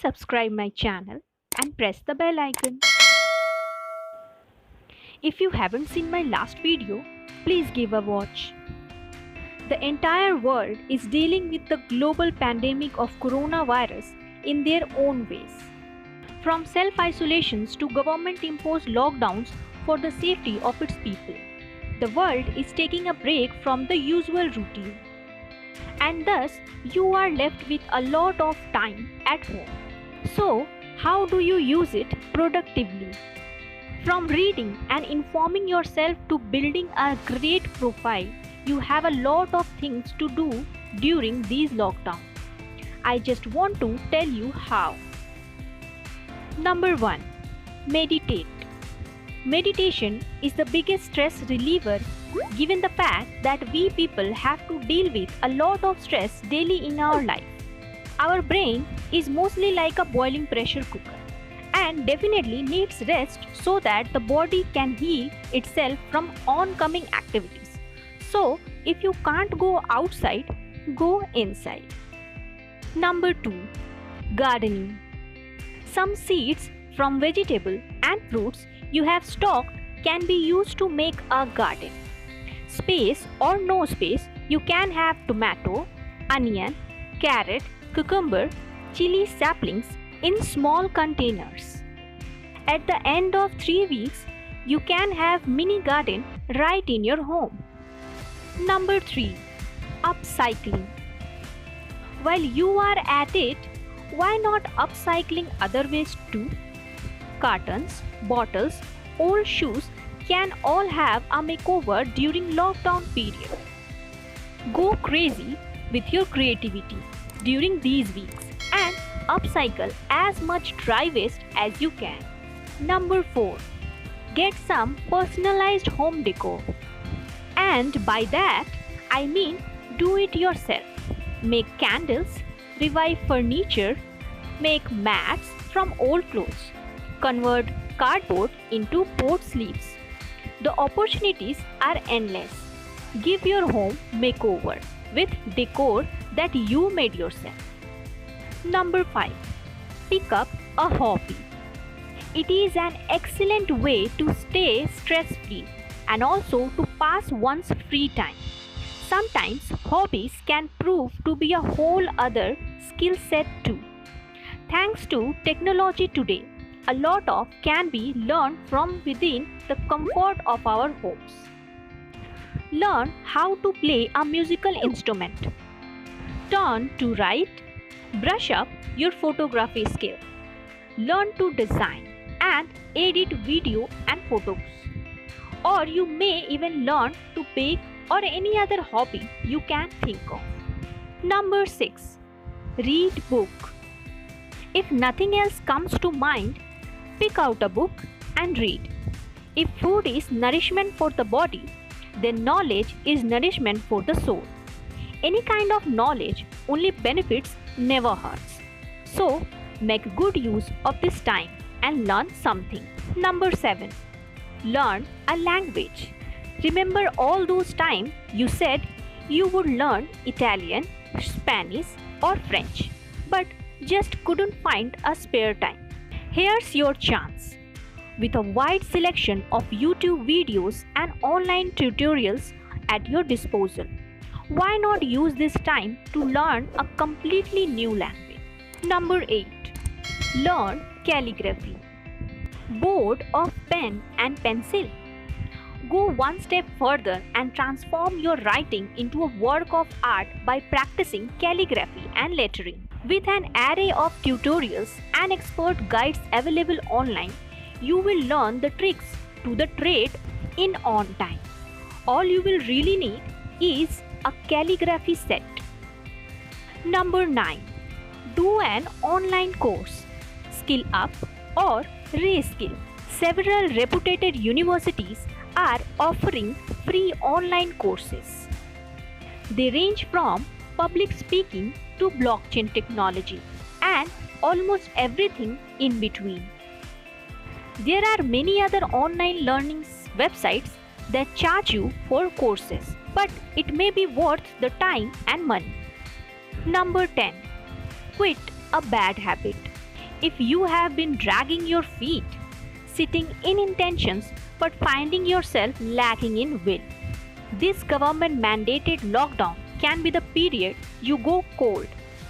subscribe my channel and press the bell icon. If you haven't seen my last video, please give a watch. The entire world is dealing with the global pandemic of coronavirus in their own ways. From self-isolations to government-imposed lockdowns for the safety of its people, the world is taking a break from the usual routine. And thus, you are left with a lot of time at home. So, how do you use it productively? From reading and informing yourself to building a great profile, you have a lot of things to do during these lockdowns. I just want to tell you how. Number 1. Meditate. Meditation is the biggest stress reliever given the fact that we people have to deal with a lot of stress daily in our life. Our brain is mostly like a boiling pressure cooker and definitely needs rest so that the body can heal itself from oncoming activities. So, if you can't go outside, go inside. Number 2. Gardening. Some seeds from vegetable and fruits you have stocked can be used to make a garden. Space or no space, you can have tomato, onion, carrot, cucumber, chili saplings in small containers. At the end of 3 weeks, you can have mini garden right in your home. Number 3. Upcycling. While you are at it, why not upcycling other waste too? Cartons, bottles, old shoes can all have a makeover during lockdown period. Go crazy with your creativity during these weeks and upcycle as much dry waste as you can. Number 4. Get some personalized home decor. And by that, I mean do it yourself. Make candles, revive furniture, make mats from old clothes, convert cardboard into board sleeves. The opportunities are endless. Give your home makeover with decor that you made yourself. Number 5. Pick up a hobby. It is an excellent way to stay stress-free and also to pass one's free time. Sometimes hobbies can prove to be a whole other skill set too. Thanks to technology today, a lot of can be learned from within the comfort of our homes. Learn how to play a musical instrument. Turn to write. Brush up your photography skill. Learn to design and edit video and photos. Or you may even learn to bake or any other hobby you can think of. Number 6. Read book. If nothing else comes to mind, pick out a book and read. If food is nourishment for the body, then knowledge is nourishment for the soul. Any kind of knowledge only benefits, never hurts. So, make good use of this time and learn something. Number 7. Learn a language. Remember all those times you said you would learn Italian, Spanish or French, but just couldn't find a spare time. Here's your chance. With a wide selection of YouTube videos and online tutorials at your disposal, why not use this time to learn a completely new language? Number 8. Learn calligraphy. Bored of pen and pencil? Go one step further and transform your writing into a work of art by practicing calligraphy and lettering. With an array of tutorials and expert guides available online, you will learn the tricks to the trade in on time. All you will really need is a calligraphy set. Number 9. Do an online course. Skill Up or Reskill. Several reputed universities are offering free online courses. They range from public speaking to blockchain technology and almost everything in between. There are many other online learning websites that charge you for courses, but it may be worth the time and money. Number 10. Quit a bad habit. If you have been dragging your feet, sitting in intentions but finding yourself lacking in will, this government mandated lockdown can be the period you go cold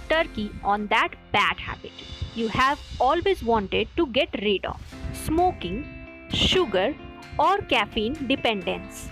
turkey on that bad habit you have always wanted to get rid of: smoking, sugar, or caffeine dependence.